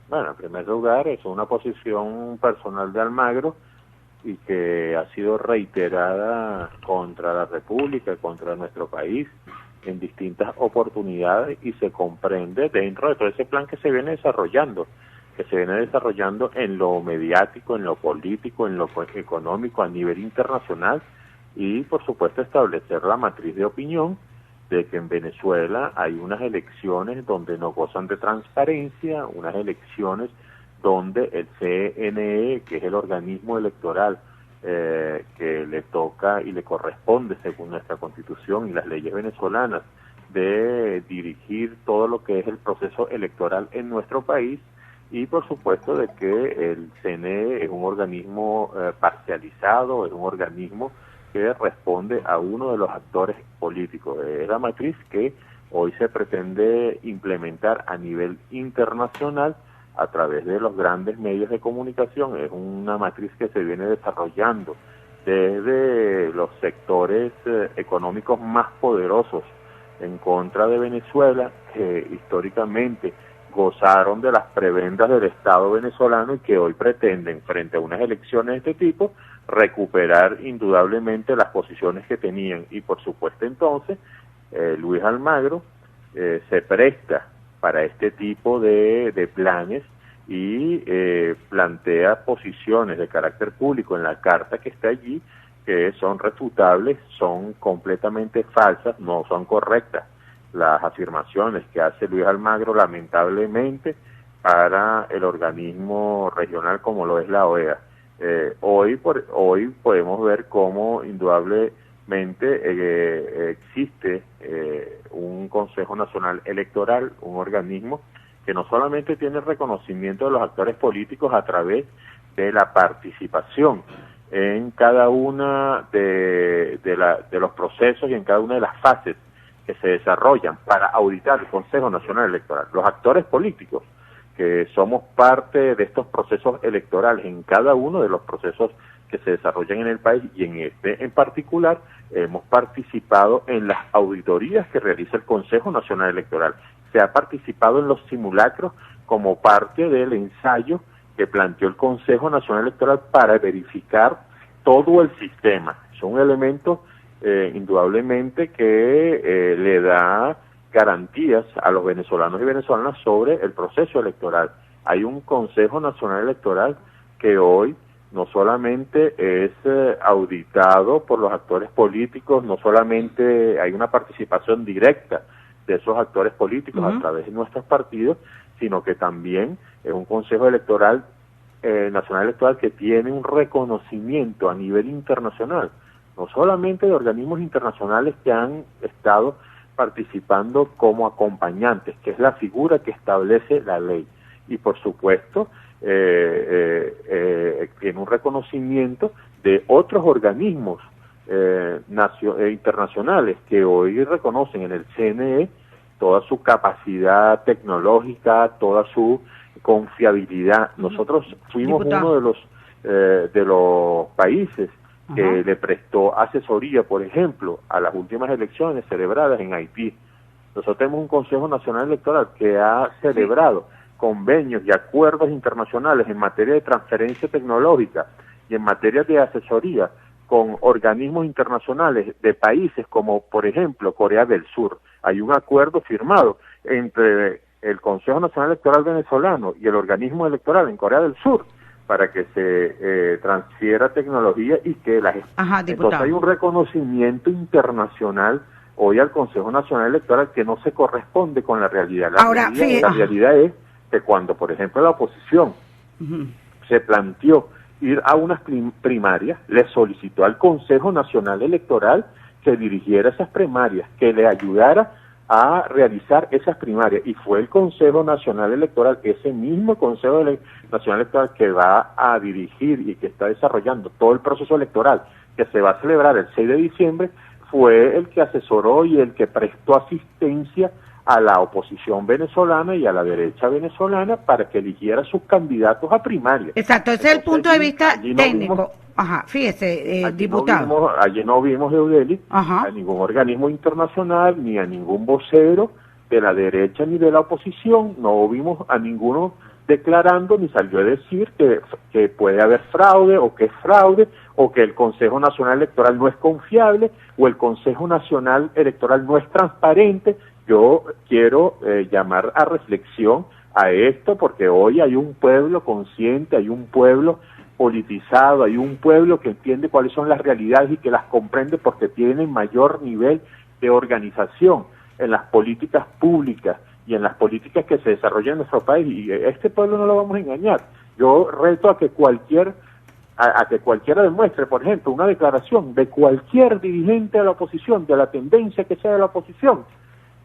Bueno, en primer lugar, es una posición personal de Almagro y que ha sido reiterada contra la República, contra nuestro país, en distintas oportunidades y se comprende dentro de todo ese plan que se viene desarrollando en lo mediático, en lo político, en lo económico a nivel internacional y, por supuesto, establecer la matriz de opinión de que en Venezuela hay unas elecciones donde no gozan de transparencia, unas elecciones donde el CNE, que es el organismo electoral que le toca y le corresponde según nuestra Constitución y las leyes venezolanas de dirigir todo lo que es el proceso electoral en nuestro país, y por supuesto de que el CNE es un organismo parcializado, es un organismo que responde a uno de los actores políticos. Es la matriz que hoy se pretende implementar a nivel internacional a través de los grandes medios de comunicación. Es una matriz que se viene desarrollando desde los sectores económicos más poderosos en contra de Venezuela, que históricamente gozaron de las prebendas del Estado venezolano y que hoy pretenden, frente a unas elecciones de este tipo, recuperar indudablemente las posiciones que tenían. Y por supuesto entonces, Luis Almagro se presta para este tipo de planes y plantea posiciones de carácter público en la carta que está allí, que son refutables, son completamente falsas, no son correctas las afirmaciones que hace Luis Almagro, lamentablemente, para el organismo regional como lo es la OEA. Hoy podemos ver cómo indudablemente existe un Consejo Nacional Electoral, un organismo que no solamente tiene reconocimiento de los actores políticos a través de la participación en cada una de los procesos y en cada una de las fases que se desarrollan para auditar el Consejo Nacional Electoral. Los actores políticos que somos parte de estos procesos electorales en cada uno de los procesos que se desarrollan en el país y en este en particular, hemos participado en las auditorías que realiza el Consejo Nacional Electoral. Se ha participado en los simulacros como parte del ensayo que planteó el Consejo Nacional Electoral para verificar todo el sistema. Son elementos indudablemente que le da garantías a los venezolanos y venezolanas sobre el proceso electoral. Hay un Consejo Nacional Electoral que hoy no solamente es auditado por los actores políticos, no solamente hay una participación directa de esos actores políticos a través de nuestros partidos, sino que también es un Consejo Electoral Nacional Electoral que tiene un reconocimiento a nivel internacional, no solamente de organismos internacionales que han estado participando como acompañantes, que es la figura que establece la ley, y por supuesto tiene un reconocimiento de otros organismos internacionales que hoy reconocen en el CNE toda su capacidad tecnológica, toda su confiabilidad. Nosotros fuimos uno de los países que le prestó asesoría, por ejemplo, a las últimas elecciones celebradas en Haití. Nosotros tenemos un Consejo Nacional Electoral que ha celebrado convenios y acuerdos internacionales en materia de transferencia tecnológica y en materia de asesoría con organismos internacionales de países como, por ejemplo, Corea del Sur. Hay un acuerdo firmado entre el Consejo Nacional Electoral venezolano y el organismo electoral en Corea del Sur para que se transfiera tecnología y que entonces hay un reconocimiento internacional hoy al Consejo Nacional Electoral que no se corresponde con la realidad. La realidad es que cuando, por ejemplo, la oposición se planteó ir a unas primarias, le solicitó al Consejo Nacional Electoral que dirigiera esas primarias, que le ayudara a realizar esas primarias, y fue el Consejo Nacional Electoral, ese mismo Consejo Nacional Electoral que va a dirigir y que está desarrollando todo el proceso electoral que se va a celebrar el 6 de diciembre, fue el que asesoró y el que prestó asistencia a la oposición venezolana y a la derecha venezolana para que eligiera sus candidatos a primarias. Exacto, ese es el punto de vista técnico. Fíjese, diputado. Allí no vimos, Eudeli, a ningún organismo internacional, ni a ningún vocero de la derecha ni de la oposición, no vimos a ninguno declarando ni salió a decir que puede haber fraude o que es fraude o que el Consejo Nacional Electoral no es confiable o el Consejo Nacional Electoral no es transparente. Yo quiero llamar a reflexión a esto porque hoy hay un pueblo consciente, hay un pueblo politizado, hay un pueblo que entiende cuáles son las realidades y que las comprende porque tiene mayor nivel de organización en las políticas públicas y en las políticas que se desarrollan en nuestro país, y este pueblo no lo vamos a engañar. Yo reto a que cualquiera demuestre, por ejemplo, una declaración de cualquier dirigente de la oposición, de la tendencia que sea de la oposición,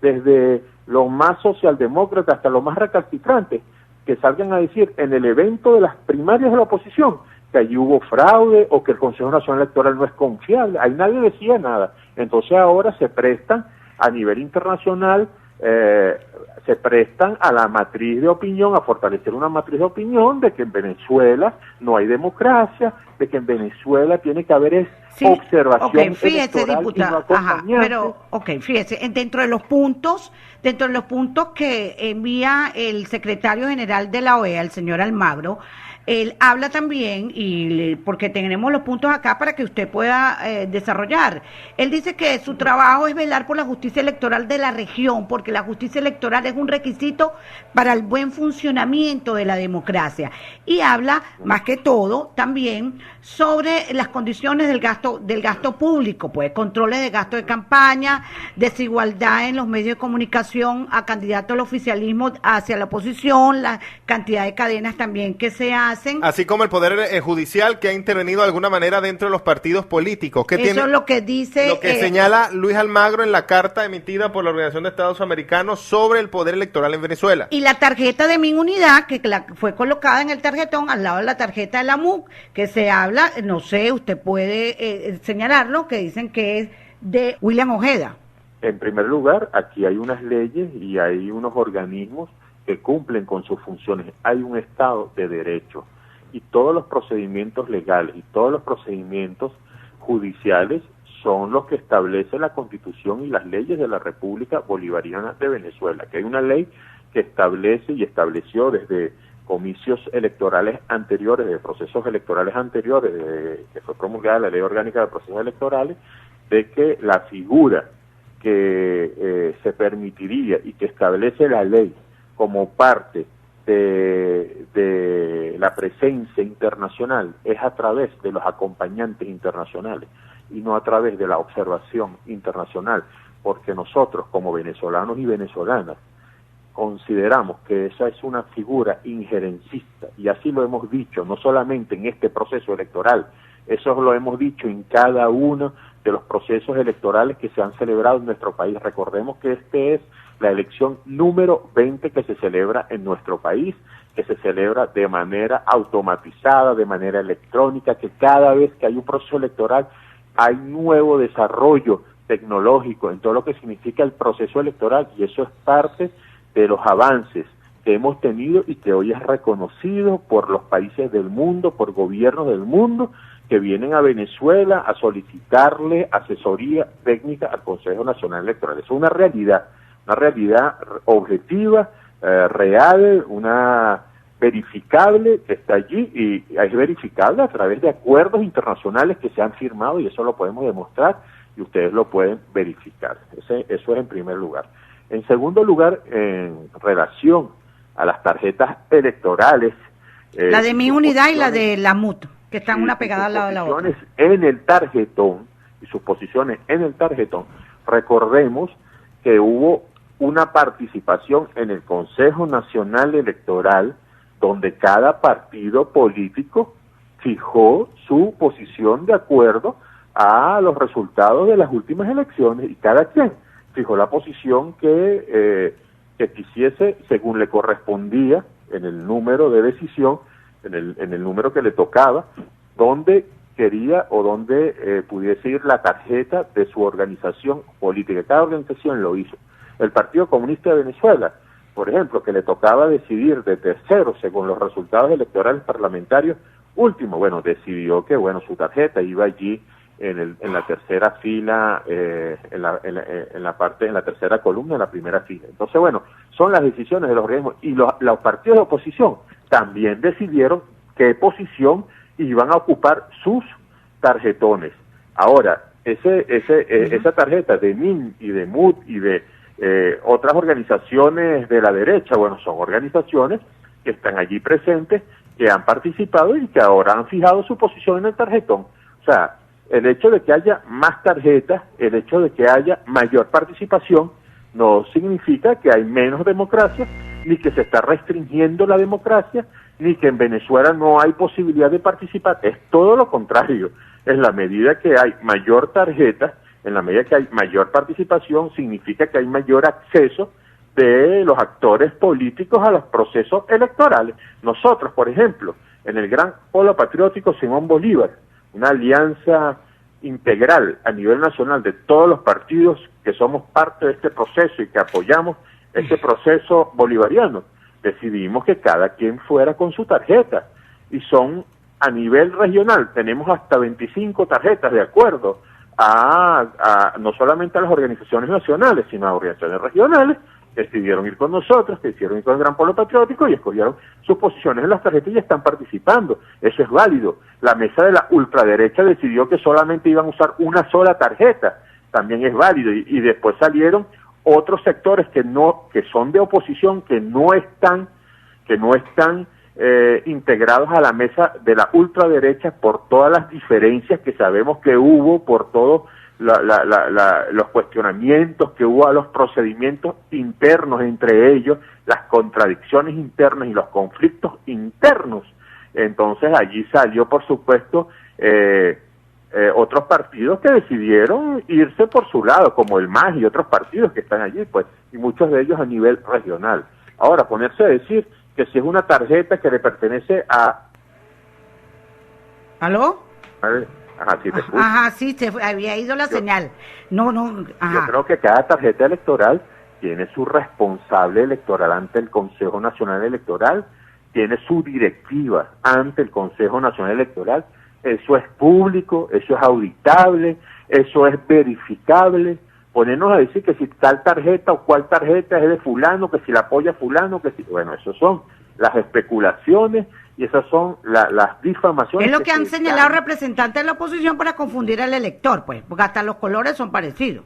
desde los más socialdemócratas hasta los más recalcitrantes, que salgan a decir en el evento de las primarias de la oposición que allí hubo fraude o que el Consejo Nacional Electoral no es confiable. Ahí nadie decía nada. Entonces ahora se prestan a nivel internacional, se prestan a la matriz de opinión, a fortalecer una matriz de opinión de que en Venezuela no hay democracia, de que en Venezuela tiene que haber observación fíjese, electoral diputada, y no acompañante. pero, fíjese, dentro de los puntos que envía el secretario general de la OEA, el señor Almagro, él habla también, porque tenemos los puntos acá para que usted pueda desarrollar. Él dice que su trabajo es velar por la justicia electoral de la región, porque la justicia electoral es un requisito para el buen funcionamiento de la democracia. Y habla, más que todo, también sobre las condiciones del gasto público, pues controles de gasto de campaña, desigualdad en los medios de comunicación a candidatos al oficialismo hacia la oposición, la cantidad de cadenas también que se hacen. Así como el Poder Judicial que ha intervenido de alguna manera dentro de los partidos políticos. Eso es lo que dice... Lo que señala Luis Almagro en la carta emitida por la Organización de Estados Americanos sobre el poder electoral en Venezuela. Y la tarjeta de mi inmunidad, que fue colocada en el tarjetón al lado de la tarjeta de la MUC, que se habla, no sé, usted puede señalarlo, que dicen que es de William Ojeda. En primer lugar, aquí hay unas leyes y hay unos organismos que cumplen con sus funciones. Hay un Estado de Derecho y todos los procedimientos legales y todos los procedimientos judiciales son los que establece la Constitución y las leyes de la República Bolivariana de Venezuela, que hay una ley que establece y estableció desde comicios electorales anteriores, de procesos electorales anteriores, que fue promulgada la Ley Orgánica de Procesos Electorales, de que la figura que se permitiría y que establece la ley como parte de la presencia internacional es a través de los acompañantes internacionales y no a través de la observación internacional, porque nosotros como venezolanos y venezolanas consideramos que esa es una figura injerencista, y así lo hemos dicho, no solamente en este proceso electoral, eso lo hemos dicho en cada uno de los procesos electorales que se han celebrado en nuestro país. Recordemos que este es la elección número 20 que se celebra en nuestro país, que se celebra de manera automatizada, de manera electrónica, que cada vez que hay un proceso electoral hay nuevo desarrollo tecnológico en todo lo que significa el proceso electoral, y eso es parte de los avances que hemos tenido y que hoy es reconocido por los países del mundo, por gobiernos del mundo, que vienen a Venezuela a solicitarle asesoría técnica al Consejo Nacional Electoral. Eso es una realidad objetiva, real, una verificable que está allí, y es verificable a través de acuerdos internacionales que se han firmado, y eso lo podemos demostrar y ustedes lo pueden verificar. Eso es en primer lugar. En segundo lugar, en relación a las tarjetas electorales, la de mi unidad y la de la MUT, que están una pegada al lado de la otra. En el tarjetón, y sus posiciones en el tarjetón, recordemos que hubo una participación en el Consejo Nacional Electoral donde cada partido político fijó su posición de acuerdo a los resultados de las últimas elecciones, y cada quien fijó la posición que quisiese según le correspondía en el número de decisión, en el número que le tocaba, donde quería o donde pudiese ir la tarjeta de su organización política. Cada organización lo hizo. El Partido Comunista de Venezuela, por ejemplo, que le tocaba decidir de tercero según los resultados electorales parlamentarios último, decidió que su tarjeta iba allí en la tercera fila, en la tercera columna, en la primera fila. Entonces, son las decisiones de los organismos, y los partidos de oposición también decidieron qué posición iban a ocupar sus tarjetones. Ahora, esa tarjeta de MIN y de MUD y de otras organizaciones de la derecha, bueno, son organizaciones que están allí presentes, que han participado y que ahora han fijado su posición en el tarjetón. O sea, el hecho de que haya más tarjetas, el hecho de que haya mayor participación, no significa que hay menos democracia, ni que se está restringiendo la democracia, ni que en Venezuela no hay posibilidad de participar. Es todo lo contrario. En la medida que hay mayor tarjeta, en la medida que hay mayor participación, significa que hay mayor acceso de los actores políticos a los procesos electorales. Nosotros, por ejemplo, en el Gran Polo Patriótico Simón Bolívar, una alianza integral a nivel nacional de todos los partidos que somos parte de este proceso y que apoyamos este proceso bolivariano, decidimos que cada quien fuera con su tarjeta, y son a nivel regional, tenemos hasta 25 tarjetas de acuerdo a no solamente a las organizaciones nacionales, sino a organizaciones regionales, que decidieron ir con nosotros, que decidieron ir con el Gran Polo Patriótico y escogieron sus posiciones en las tarjetas y están participando. Eso es válido. La mesa de la ultraderecha decidió que solamente iban a usar una sola tarjeta, también es válido, y después salieron otros sectores que son de oposición, que no están integrados a la mesa de la ultraderecha por todas las diferencias que sabemos que hubo, por todos los cuestionamientos que hubo a los procedimientos internos entre ellos, las contradicciones internas y los conflictos internos. Entonces allí salió, por supuesto, otros partidos que decidieron irse por su lado, como el MAS y otros partidos que están allí, pues, y muchos de ellos a nivel regional. Ahora, ponerse a decir que si es una tarjeta que le pertenece a... ¿Aló? Ajá, sí, te escucho. Ajá, sí, se había ido la señal. No, ajá. Yo creo que cada tarjeta electoral tiene su responsable electoral ante el Consejo Nacional Electoral, tiene su directiva ante el Consejo Nacional Electoral. Eso es público, eso es auditable, eso es verificable. Ponernos a decir que si tal tarjeta o cual tarjeta es de fulano, que si la apoya fulano, que si... Bueno, eso son las especulaciones y esas son las difamaciones. Es lo que han señalado representantes de la oposición para confundir al elector, pues, porque hasta los colores son parecidos.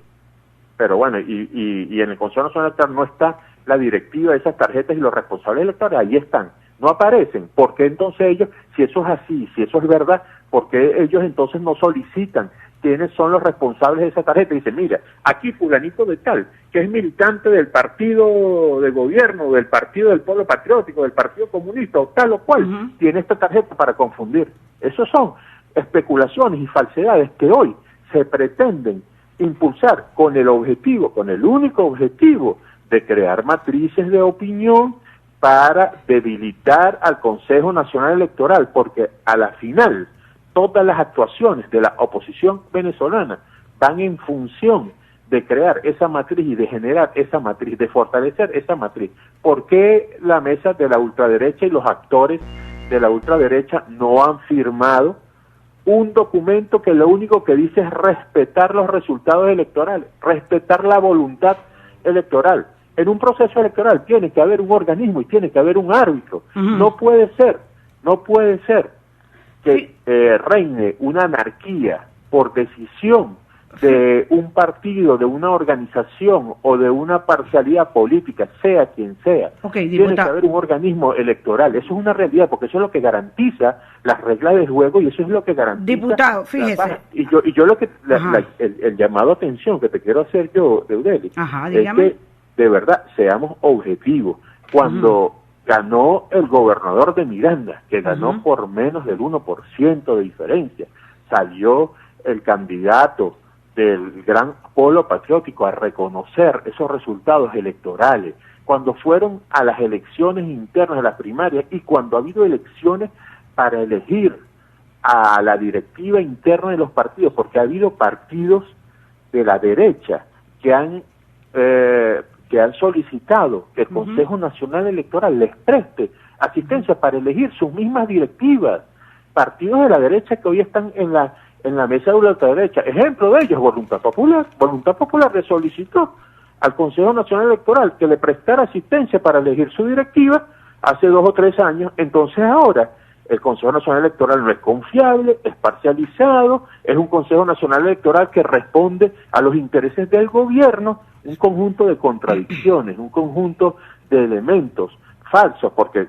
Pero bueno, y en el Consejo Nacional Electoral no está la directiva de esas tarjetas y los responsables electorales, ahí están, no aparecen. ¿Por qué entonces ellos, si eso es así, si eso es verdad, por qué ellos entonces no solicitan quiénes son los responsables de esa tarjeta? Y dicen, mira, aquí fulanito de tal, que es militante del partido de gobierno, del partido del Pueblo Patriótico, del Partido Comunista, o tal o cual, tiene esta tarjeta para confundir. Esos son especulaciones y falsedades que hoy se pretenden impulsar con el único objetivo de crear matrices de opinión para debilitar al Consejo Nacional Electoral, porque a la final todas las actuaciones de la oposición venezolana van en función de crear esa matriz y de generar esa matriz, de fortalecer esa matriz. ¿Por qué la mesa de la ultraderecha y los actores de la ultraderecha no han firmado un documento que lo único que dice es respetar los resultados electorales, respetar la voluntad electoral? En un proceso electoral tiene que haber un organismo y tiene que haber un árbitro. No puede ser que reine una anarquía por decisión de un partido, de una organización o de una parcialidad política, sea quien sea. Tiene que haber un organismo electoral. Eso es una realidad, porque eso es lo que garantiza las reglas del juego y eso es lo que garantiza... Diputado, fíjese. Y yo lo que... el llamado a atención que te quiero hacer yo, Deudeli, es que de verdad seamos objetivos. Cuando ganó el gobernador de Miranda, que ganó por menos del 1% de diferencia, salió el candidato del Gran Polo Patriótico a reconocer esos resultados electorales, cuando fueron a las elecciones internas de las primarias y cuando ha habido elecciones para elegir a la directiva interna de los partidos, porque ha habido partidos de la derecha que han solicitado que el Consejo Nacional Electoral les preste asistencia para elegir sus mismas directivas. Partidos de la derecha que hoy están en la mesa de la ultraderecha. Ejemplo de ellos, Voluntad Popular. Voluntad Popular le solicitó al Consejo Nacional Electoral que le prestara asistencia para elegir su directiva hace 2 o 3 años, entonces ahora el Consejo Nacional Electoral no es confiable, es parcializado, es un Consejo Nacional Electoral que responde a los intereses del gobierno, un conjunto de contradicciones, un conjunto de elementos falsos, porque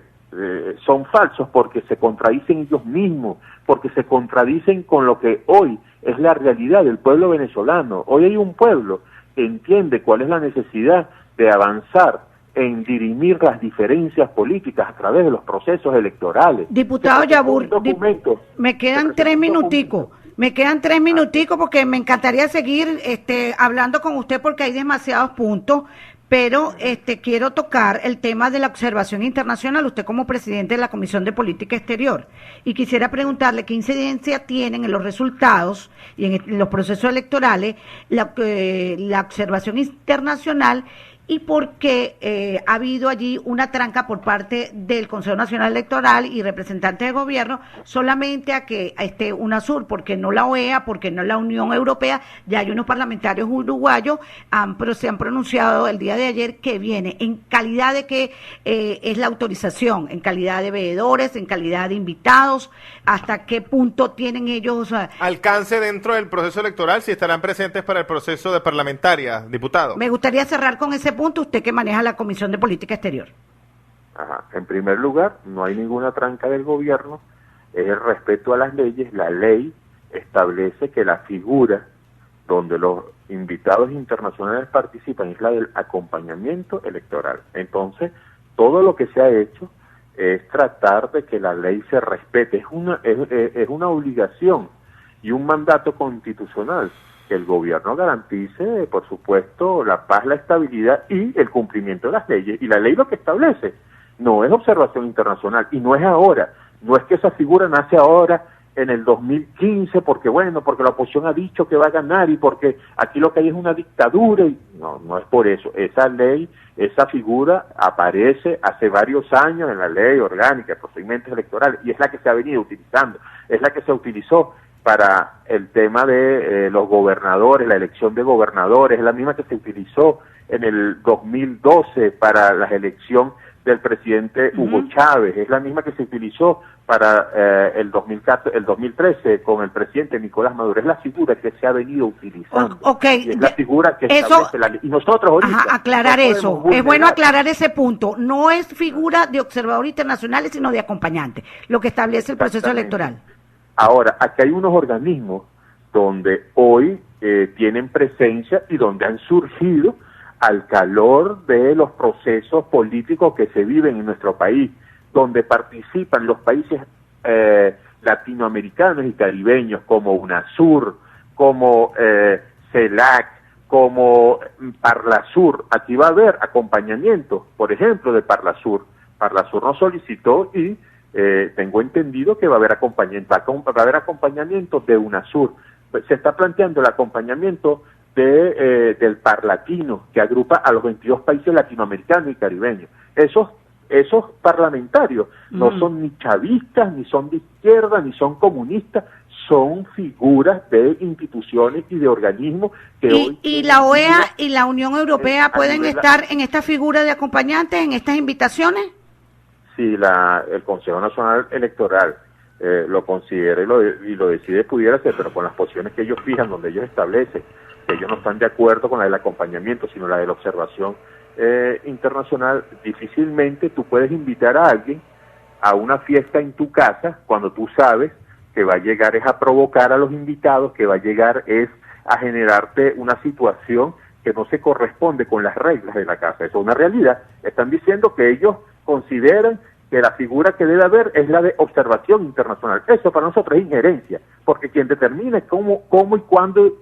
son falsos porque se contradicen ellos mismos, porque se contradicen con lo que hoy es la realidad del pueblo venezolano. Hoy hay un pueblo que entiende cuál es la necesidad de avanzar en dirimir las diferencias políticas a través de los procesos electorales. Diputado Yabur, me quedan 3 minuticos. Me quedan 3 minuticos porque me encantaría seguir hablando con usted porque hay demasiados puntos, pero quiero tocar el tema de la observación internacional, usted como presidente de la Comisión de Política Exterior, y quisiera preguntarle qué incidencia tienen en los resultados y en los procesos electorales la observación internacional y por qué ha habido allí una tranca por parte del Consejo Nacional Electoral y representantes del gobierno solamente a que esté UNASUR, porque no la OEA, porque no la Unión Europea. Ya hay unos parlamentarios uruguayos se han pronunciado el día de ayer que viene en calidad de que es la autorización, en calidad de veedores, en calidad de invitados, hasta qué punto tienen ellos alcance dentro del proceso electoral, si estarán presentes para el proceso de parlamentaria, diputado. Me gustaría cerrar con ese punto, usted que maneja la Comisión de Política Exterior. Ajá. En primer lugar, no hay ninguna tranca del gobierno, es el respeto a las leyes. La ley establece que la figura donde los invitados internacionales participan es la del acompañamiento electoral. Entonces, todo lo que se ha hecho es tratar de que la ley se respete, es una obligación y un mandato constitucional que el gobierno garantice, por supuesto, la paz, la estabilidad y el cumplimiento de las leyes. Y la ley lo que establece no es observación internacional, y no es ahora, no es que esa figura nace ahora en el 2015, porque la oposición ha dicho que va a ganar y porque aquí lo que hay es una dictadura. No es por eso. Esa ley, esa figura aparece hace varios años en la ley orgánica de procedimientos electorales y es la que se ha venido utilizando, es la que se utilizó para el tema de los gobernadores, la elección de gobernadores, es la misma que se utilizó en el 2012 para la elección del presidente Hugo Chávez, es la misma que se utilizó para el 2013 con el presidente Nicolás Maduro, es la figura que se ha venido utilizando. Y es la figura que establece la ley. Y nosotros ahorita... aclarar eso, es bueno aclarar ese punto, no es figura de observador internacional, sino de acompañante, lo que establece el proceso electoral. Ahora, aquí hay unos organismos donde hoy tienen presencia y donde han surgido al calor de los procesos políticos que se viven en nuestro país, donde participan los países latinoamericanos y caribeños como UNASUR, como CELAC, como Parlasur. Aquí va a haber acompañamiento, por ejemplo, de Parlasur. Parlasur nos solicitó y tengo entendido que va a haber acompañamiento de UNASUR. Se está planteando el acompañamiento del Parlatino, que agrupa a los 22 países latinoamericanos y caribeños. Esos parlamentarios no son ni chavistas, ni son de izquierda, ni son comunistas, son figuras de instituciones y de organismos que hoy... ¿Y la OEA y la Unión Europea pueden estar en esta figura de acompañantes, en estas invitaciones? Si el Consejo Nacional Electoral lo considera y lo decide, pudiera ser, pero con las posiciones que ellos fijan, donde ellos establecen que ellos no están de acuerdo con la del acompañamiento, sino la de la observación internacional, difícilmente tú puedes invitar a alguien a una fiesta en tu casa cuando tú sabes que va a llegar es a provocar a los invitados, que va a llegar es a generarte una situación que no se corresponde con las reglas de la casa. Eso es una realidad. Están diciendo que ellos consideran que la figura que debe haber es la de observación internacional. Eso para nosotros es injerencia, porque quien determina cómo y cuándo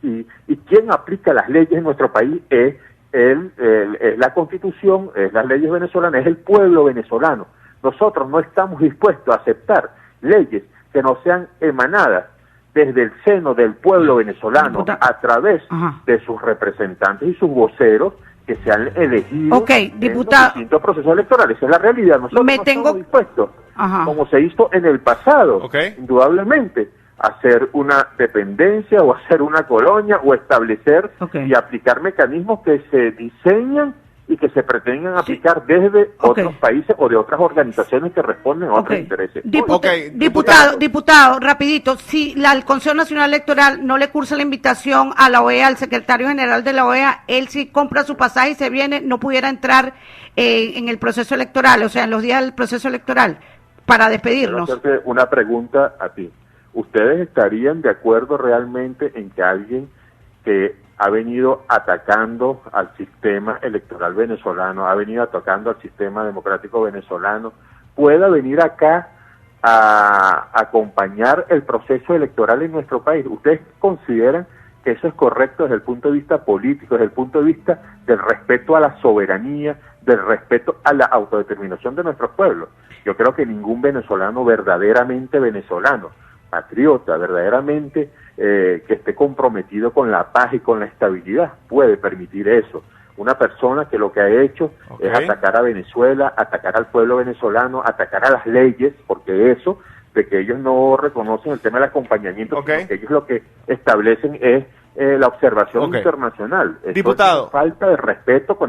y quién aplica las leyes en nuestro país es la Constitución, es las leyes venezolanas, es el pueblo venezolano. Nosotros no estamos dispuestos a aceptar leyes que no sean emanadas desde el seno del pueblo venezolano a través de sus representantes y sus voceros que se han elegido en los distintos procesos electorales. Esa es la realidad. Nosotros no estamos dispuestos, como se hizo en el pasado, indudablemente, a hacer una dependencia o hacer una colonia o establecer y aplicar mecanismos que se diseñan y que se pretendan aplicar desde otros países o de otras organizaciones que responden a otros intereses. Diputado, rapidito, si el Consejo Nacional Electoral no le cursa la invitación a la OEA, al secretario general de la OEA, él sí compra su pasaje y se viene, no pudiera entrar en el proceso electoral, o sea, en los días del proceso electoral, para despedirnos. Quiero hacerte una pregunta a ti. ¿Ustedes estarían de acuerdo realmente en que alguien que ha venido atacando al sistema electoral venezolano, ha venido atacando al sistema democrático venezolano, pueda venir acá a acompañar el proceso electoral en nuestro país? ¿Ustedes consideran que eso es correcto desde el punto de vista político, desde el punto de vista del respeto a la soberanía, del respeto a la autodeterminación de nuestros pueblos? Yo creo que ningún venezolano verdaderamente venezolano, patriota, verdaderamente que esté comprometido con la paz y con la estabilidad, puede permitir eso. Una persona que lo que ha hecho es atacar a Venezuela, atacar al pueblo venezolano, atacar a las leyes, porque eso, de que ellos no reconocen el tema del acompañamiento, porque ellos lo que establecen es la observación internacional. Diputado. Es falta de respeto con el